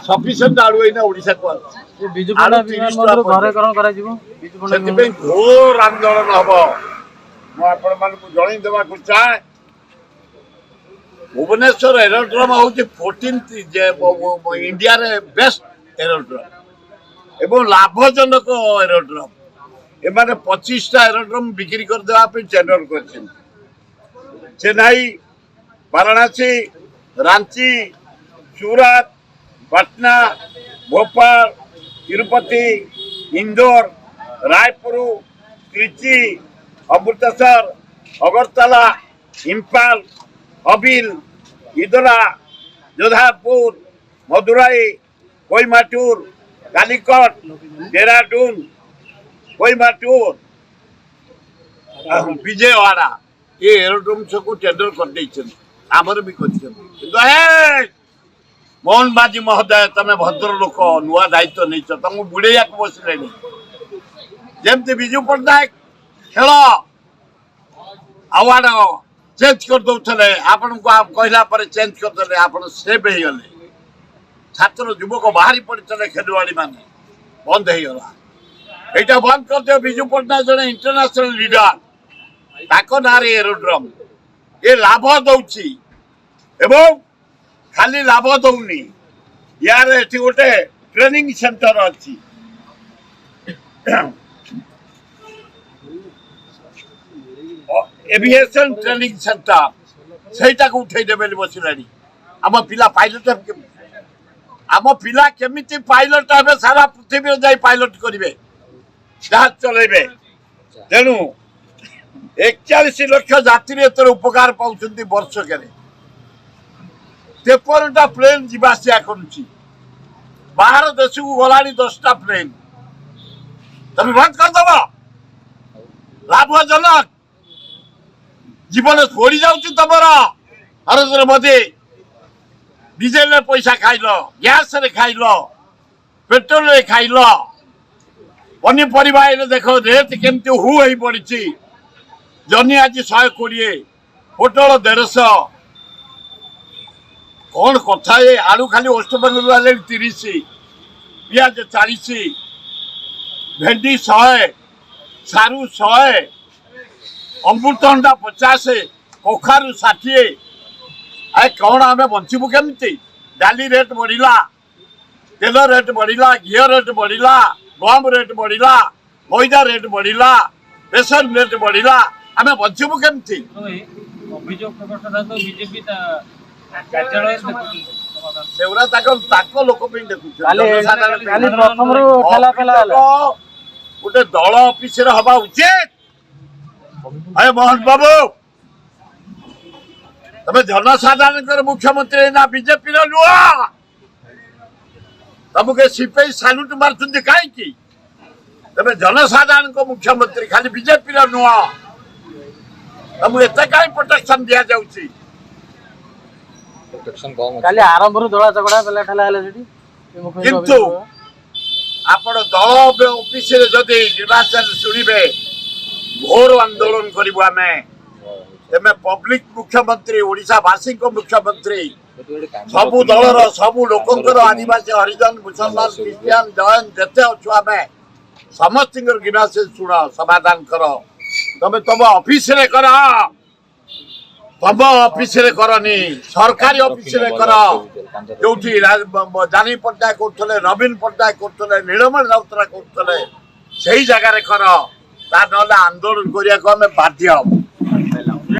Sufficient आलू एना ओडिशा को घोर आंदोलन हम मुझे जनईदेवा चाहे भुवनेश्वर एरोड्रम हूँ 14th इंडिया रे बेस्ट एरोड्रम एवं लाभजनक एरोड्रम एमाने 25टा एरोड्रम बिक्री कर देवा टेंडर कर चेन्नई वाराणसी रांची सूरत पटना भोपाल तिरुपति इंदौर रायपुर त्रिची अमृतसर अगरतला इम्फाल अबिल इदला जोधपुर मदुराई कोयमाटूर कालीकट देहरादून कोयमाटूर विजयवाड़ा ये एरोड्रोम को टेंडर कर आमर भी कर मोहन बाजी महोदय तमें भद्र लोक नुआ दायित्व नहीं तुमको बुड़े बसले जमती विजु पट्टनायक खेल अवार्ड चेंज कर दौले आपण को कहला पर चेंज करदे आप सेव हो गले छात्र युवक बाहरी पड़ते खेलवाड़ी मान बंद हो गला यहाँ बंद कर दियो विजु पट्टनायक जड़े इंटरनेशनल लीडर ताको नारे एरोड्रम ये लाभ दौची एवं खाली लाभ दौनी यार एटी गोटे ट्रेनिंग सेंटर अच्छी एविएशन ट्रेनिंग सेंटर सेटा को उठे देबे बसिलानी आम पिला पायलट आम पिला केमिति पायलट हे सारा पृथ्वी जाई पायलट करिवे जहाज चलेबे तेणु 41 लाख यात्री एतर उपकार पाउछन्ती वर्षके 53टा प्लेन जीवासिया करुच्ची बाहर देश को गला 10टा प्लेन तुम बंद करदेव लाभजनक जीवन थोड़ी जाऊँ तुम नरेंद्र मोदी डीजेल पैसा खाइल गैस रे खाइल पेट्रोल रे खाइल पनीपरिया देख रेट केमती हु हो पड़ी जनी आज 120 पोटल 150 कौन कथा ये आलू खाली वेस्ट बेंगल 30 पियाज 40 भेंडी 100 सारू 100 अमृतभंडा 50 कखारू 60 आए कौन आम बचबू केमती डाली रेट बढ़ला तेल रेट बढ़ला घी रेट बढ़ला गम रेट बढ़ला मैदा रेट बढ़ला बेसन रेट बढ़ला आम बचबू केमती गोटे दल ऑफिस हवा उचित अरे मोहन बाबू तमें जनसाधारण मुख्यमंत्री ना बीजेपी नुह तुमको सीपी सालुट मार्च कहीं तमें जनसाधारण को मुख्यमंत्री खाली बीजेपी नुह तुमको एत कहीं प्रोटेक्शन दि जाऊँगी आरंभ दला झगड़ा बेला ठेला किंतु आपण दल ऑफिस जदि निर्वाचन शुणवे घोर आंदोलन करूँ आम तेमे पब्लिक मुख्यमंत्री ओडिशावासी मुख्यमंत्री सबू दलर सबू लोकंर आदिवासी हरिजन मुसलमान क्रिश्चियन जैन जिते अच्छु आम समस्त गिनासे शुण समाधान कर तमें तुम ऑफिस रे कर तुम ऑफिस रे करनी सरकारी ऑफिस रे कर जो जानी पट्टनायक करते नवीन पट्टनायक करते नीलमणि राउतरा करते से जगार कर आंदोलन करने बाध्य हम।